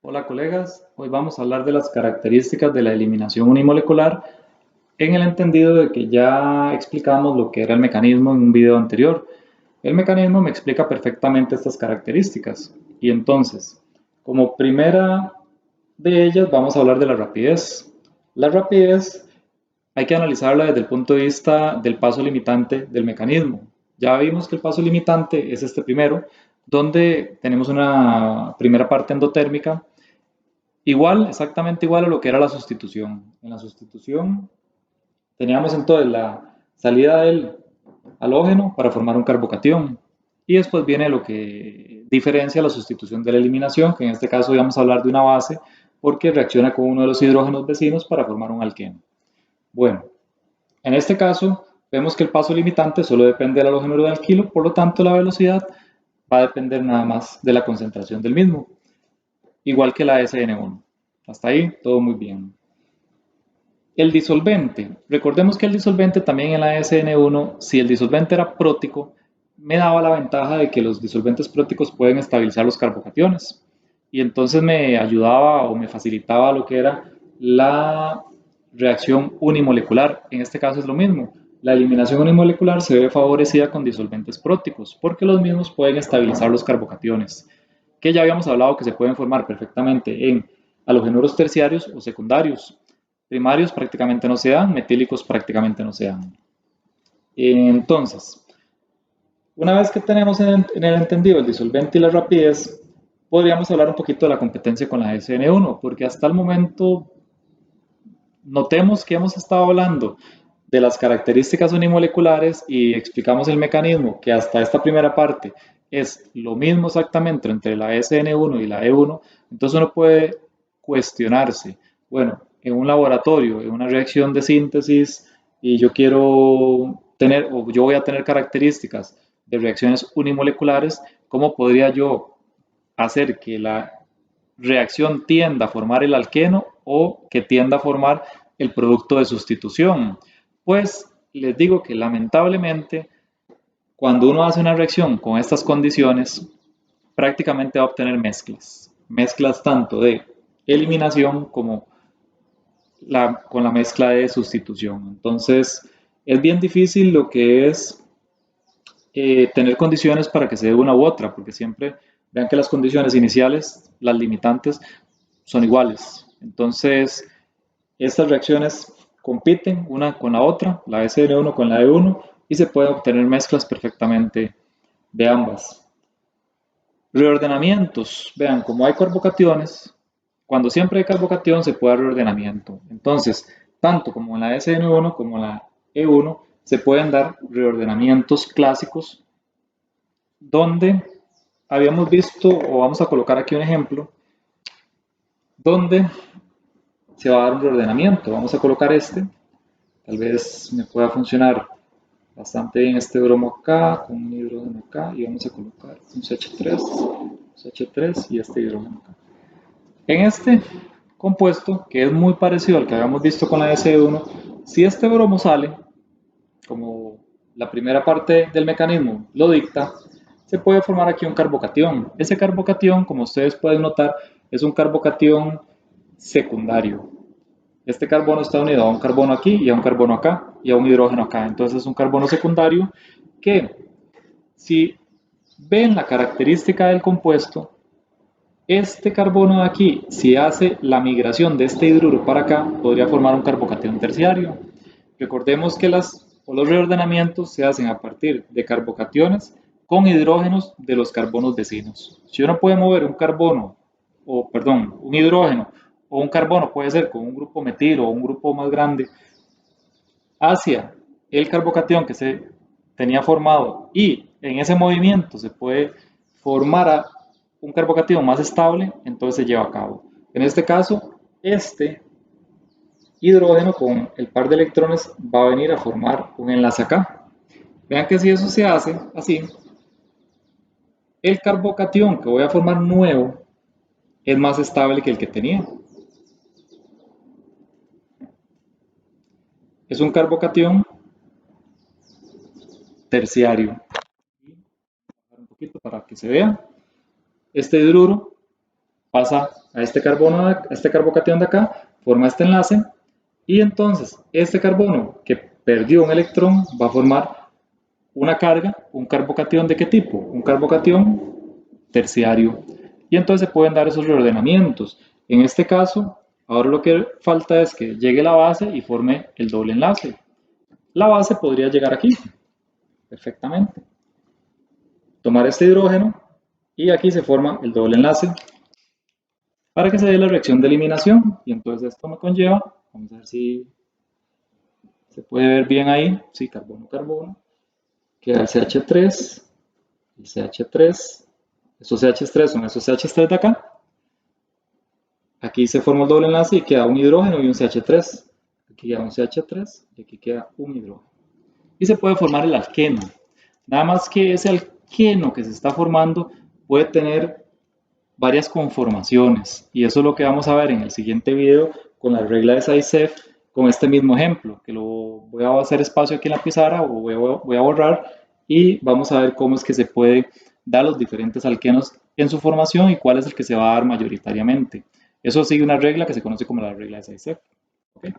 Hola colegas, hoy vamos a hablar de las características de la eliminación unimolecular en el entendido de que ya explicamos lo que era el mecanismo en un video anterior. El mecanismo me explica perfectamente estas características y entonces, como primera de ellas vamos a hablar de la rapidez. La rapidez hay que analizarla desde el punto de vista del paso limitante del mecanismo. Ya vimos que el paso limitante es este primero, donde tenemos una primera parte endotérmica igual, exactamente igual a lo que era la sustitución. En la sustitución teníamos entonces la salida del halógeno para formar un carbocatión. Y después viene lo que diferencia la sustitución de la eliminación, que en este caso vamos a hablar de una base, porque reacciona con uno de los hidrógenos vecinos para formar un alqueno. Bueno, en este caso vemos que el paso limitante solo depende del halógeno de alquilo, por lo tanto la velocidad va a depender nada más de la concentración del mismo, igual que la SN1. Hasta ahí todo muy bien. El disolvente. Recordemos que el disolvente también en la SN1, si el disolvente era prótico, me daba la ventaja de que los disolventes próticos pueden estabilizar los carbocationes. Y entonces me ayudaba o me facilitaba lo que era la reacción unimolecular. En este caso es lo mismo. La eliminación unimolecular se ve favorecida con disolventes próticos porque los mismos pueden estabilizar los carbocationes, que ya habíamos hablado que se pueden formar perfectamente en halogenuros terciarios o secundarios. Primarios prácticamente no se dan, metílicos prácticamente no se dan. Entonces, una vez que tenemos en el entendido el disolvente y la rapidez, podríamos hablar un poquito de la competencia con la SN1, porque hasta el momento notemos que hemos estado hablando de las características unimoleculares y explicamos el mecanismo, que hasta esta primera parte es lo mismo exactamente entre la SN1 y la E1, entonces uno puede cuestionarse, bueno, en un laboratorio, en una reacción de síntesis, y yo quiero tener, o yo voy a tener características de reacciones unimoleculares, ¿cómo podría yo hacer que la reacción tienda a formar el alqueno o que tienda a formar el producto de sustitución? Pues les digo que lamentablemente cuando uno hace una reacción con estas condiciones, prácticamente va a obtener mezclas. Mezclas tanto de eliminación como con la mezcla de sustitución. Entonces, es bien difícil lo que es tener condiciones para que se dé una u otra, porque siempre vean que las condiciones iniciales, las limitantes, son iguales. Entonces, estas reacciones compiten una con la otra, la SN1 con la E1, y se pueden obtener mezclas perfectamente de ambas. Reordenamientos. Vean, como hay carbocationes, cuando siempre hay carbocatión se puede dar reordenamiento. Entonces, tanto como en la SN1 como en la E1 se pueden dar reordenamientos clásicos donde habíamos visto, o vamos a colocar aquí un ejemplo, donde se va a dar un reordenamiento. Vamos a colocar este, tal vez me pueda funcionar bastante bien este bromo acá, con un hidrógeno acá, y vamos a colocar un CH3 y este hidrógeno acá. En este compuesto, que es muy parecido al que habíamos visto con la SE1, si este bromo sale, como la primera parte del mecanismo lo dicta, se puede formar aquí un carbocatión. Ese carbocatión, como ustedes pueden notar, es un carbocatión secundario. Este carbono está unido a un carbono aquí y a un carbono acá y a un hidrógeno acá. Entonces es un carbono secundario que, si ven la característica del compuesto, este carbono de aquí, si hace la migración de este hidruro para acá, podría formar un carbocatión terciario. Recordemos que los reordenamientos se hacen a partir de carbocationes con hidrógenos de los carbonos vecinos. Si uno puede mover un carbono, o perdón, un hidrógeno o un carbono, puede ser con un grupo metilo o un grupo más grande, hacia el carbocatión que se tenía formado, y en ese movimiento se puede formar un carbocatión más estable, entonces se lleva a cabo. En este caso, este hidrógeno con el par de electrones va a venir a formar un enlace acá. Vean que si eso se hace así, el carbocatión que voy a formar nuevo es más estable que el que tenía. Es un carbocatión terciario. Un poquito para que se vea. Este hidruro pasa a este carbono, a este carbocatión de acá, forma este enlace, y entonces este carbono que perdió un electrón va a formar una carga, un carbocatión ¿de qué tipo? Un carbocatión terciario. Y entonces se pueden dar esos reordenamientos. En este caso, ahora lo que falta es que llegue la base y forme el doble enlace. La base podría llegar aquí, perfectamente. Tomar este hidrógeno y aquí se forma el doble enlace para que se dé la reacción de eliminación. Y entonces esto me conlleva, vamos a ver si se puede ver bien ahí, sí, carbono, queda el CH3, el CH3, estos CH3 son esos CH3 de acá. Aquí se forma el doble enlace y queda un hidrógeno y un CH3. Aquí queda un CH3 y aquí queda un hidrógeno. Y se puede formar el alqueno. Nada más que ese alqueno que se está formando puede tener varias conformaciones. Y eso es lo que vamos a ver en el siguiente video con la regla de Zaitsev, con este mismo ejemplo, que lo voy a hacer espacio aquí en la pizarra o voy a borrar y vamos a ver cómo es que se puede dar los diferentes alquenos en su formación y cuál es el que se va a dar mayoritariamente. Eso sigue una regla que se conoce como la regla de Zaitsev. ¿Okay?